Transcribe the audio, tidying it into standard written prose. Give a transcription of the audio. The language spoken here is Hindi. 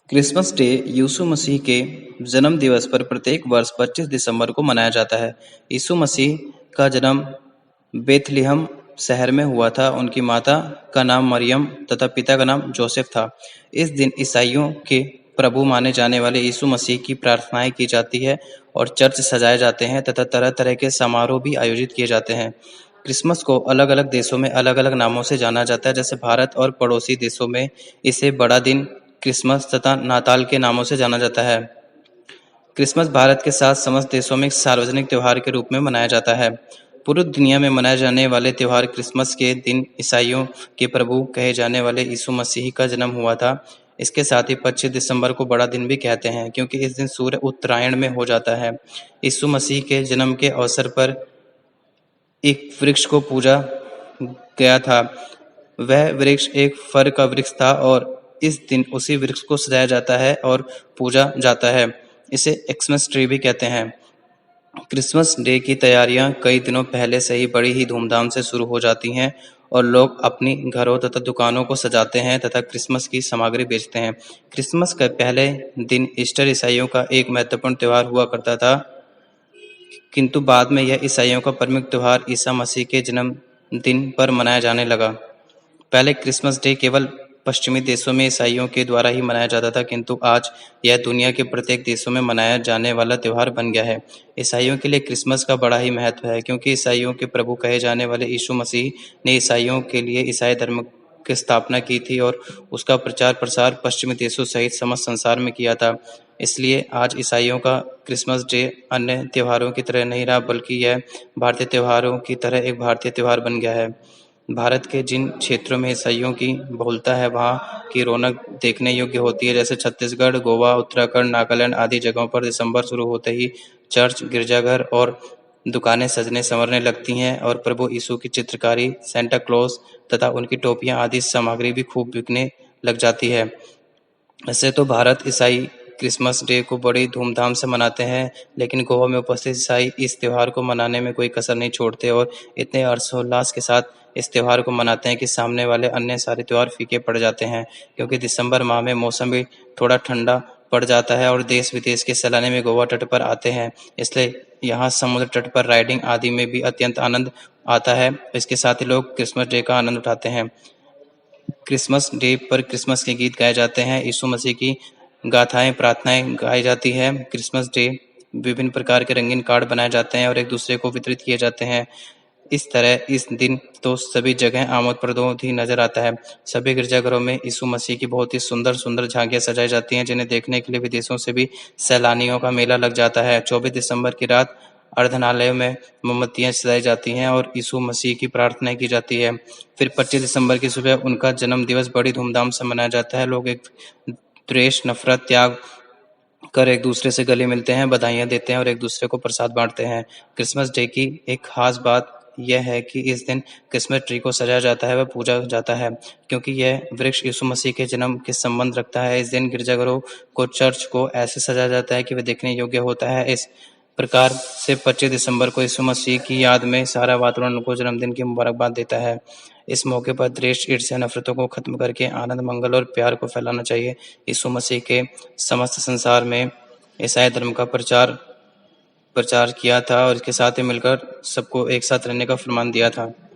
क्रिसमस डे यीशु मसीह के जन्म दिवस पर प्रत्येक वर्ष 25 दिसंबर को मनाया जाता है। यीशु मसीह का जन्म बेथलेहम शहर में हुआ था। उनकी माता का नाम मरियम तथा पिता का नाम जोसेफ था। इस दिन ईसाइयों के प्रभु माने जाने वाले यीशु मसीह की प्रार्थनाएं की जाती है और चर्च सजाए जाते हैं तथा तरह तरह के समारोह भी आयोजित किए जाते हैं। क्रिसमस को अलग अलग देशों में अलग अलग नामों से जाना जाता है। जैसे भारत और पड़ोसी देशों में इसे बड़ा दिन क्रिसमस तथा नाताल के नामों से जाना जाता है। क्रिसमस भारत के साथ समस्त देशों में एक सार्वजनिक त्योहार के रूप में मनाया जाता है। पूरी दुनिया में मनाए जाने वाले त्योहार क्रिसमस के दिन ईसाइयों के प्रभु कहे जाने वाले यीशु मसीह का जन्म हुआ था। इसके साथ ही 25 दिसंबर को बड़ा दिन भी कहते हैं, क्योंकि इस दिन सूर्य उत्तरायण में हो जाता है। यीशु मसीह के जन्म के अवसर पर एक वृक्ष को पूजा गया था। वह वृक्ष एक फर का वृक्ष था और इस दिन उसी वृक्ष को सजाया जाता है और पूजा जाता है। इसे एक्समस ट्री भी कहते हैं। क्रिसमस डे की तैयारियां कई दिनों पहले से ही बड़ी ही धूमधाम से शुरू हो जाती हैं और लोग अपनी घरों तथा दुकानों को सजाते हैं तथा क्रिसमस की सामग्री बेचते हैं। क्रिसमस के पहले दिन ईस्टर ईसाइयों का एक महत्वपूर्ण त्योहार हुआ करता था, किंतु बाद में यह ईसाइयों का प्रमुख त्योहार ईसा मसीह के जन्मदिन पर मनाया जाने लगा। पहले क्रिसमस डे केवल पश्चिमी देशों में ईसाइयों के द्वारा ही मनाया जाता था, किंतु आज यह दुनिया के प्रत्येक देशों में मनाया जाने वाला त्योहार बन गया है। ईसाइयों के लिए क्रिसमस का बड़ा ही महत्व है, क्योंकि ईसाइयों के प्रभु कहे जाने वाले यीशु मसीह ने ईसाइयों के लिए ईसाई धर्म की स्थापना की थी और उसका प्रचार प्रसार पश्चिमी देशों सहित समस्त संसार में किया था। इसलिए आज ईसाइयों का क्रिसमस डे अन्य त्योहारों की तरह नहीं रहा, बल्कि यह भारतीय त्योहारों की तरह एक भारतीय त्योहार बन गया है। भारत के जिन क्षेत्रों में ईसाइयों की बहुलता है, वहाँ की रौनक देखने योग्य होती है। जैसे छत्तीसगढ़, गोवा, उत्तराखंड, नागालैंड आदि जगहों पर दिसंबर शुरू होते ही चर्च, गिरजाघर और दुकानें सजने संवरने लगती हैं और प्रभु यीशु की चित्रकारी, सेंटा क्लॉज तथा उनकी टोपियां आदि सामग्री भी खूब बिकने लग जाती है। ऐसे तो भारत ईसाई क्रिसमस डे को बड़ी धूमधाम से मनाते हैं, लेकिन गोवा में उपस्थित ईसाई इस त्योहार को मनाने में कोई कसर नहीं छोड़ते और इतने हर्षोल्लास के साथ इस त्योहार को मनाते हैं कि सामने वाले अन्य सारे त्योहार फीके पड़ जाते हैं। क्योंकि दिसंबर माह में मौसम भी थोड़ा ठंडा पड़ जाता है और देश विदेश के सैलानी में गोवा तट पर आते हैं, इसलिए यहाँ समुद्र तट पर राइडिंग आदि में भी अत्यंत आनंद आता है। इसके साथ ही लोग क्रिसमस डे का आनंद उठाते हैं। क्रिसमस डे पर क्रिसमस के गीत गाए जाते हैं, यीशु मसीह की गाथाएं प्रार्थनाएं गाई जाती है। क्रिसमस डे विभिन्न प्रकार के रंगीन कार्ड बनाए जाते हैं और एक दूसरे को वितरित किए जाते हैं। इस तरह इस दिन तो सभी जगह आमोद-प्रमोद ही नजर आता है। सभी गिरजाघरों में यीशु मसीह की बहुत ही सुंदर सुंदर झांकियां सजाई जाती हैं, जिन्हें देखने के लिए विदेशों से भी सैलानियों का मेला लग जाता है। 24 दिसंबर की रात अर्धनालयों में मोमबत्तियां सजाई जाती हैं और यीशु मसीह की प्रार्थना की जाती है। फिर 25 दिसंबर की सुबह उनका जन्म दिवस बड़ी धूमधाम से मनाया जाता है। लोग एक द्वेष नफरत त्याग कर एक दूसरे से गले मिलते हैं, बधाइयां देते हैं और एक दूसरे को प्रसाद बांटते हैं। क्रिसमस डे की एक खास बात यह है कि इस दिन क्रिसमस ट्री को सजाया जाता है व पूजा जाता है, क्योंकि यह वृक्ष यीशु मसीह के जन्म के संबंध रखता है। इस दिन गिरजाघरों को, चर्च को ऐसे सजाया जाता है कि वह देखने योग्य होता है। इस प्रकार से 25 दिसंबर को यीशु मसीह की याद में सारा वातावरण उनको जन्मदिन की मुबारकबाद देता है। इस मौके पर द्वेष, ईर्ष्या, नफरतों को खत्म करके आनंद, मंगल और प्यार को फैलाना चाहिए। यीशु मसीह के समस्त संसार में ईसाई धर्म का प्रचार किया था और इसके साथ ही मिलकर सबको एक साथ रहने का फरमान दिया था।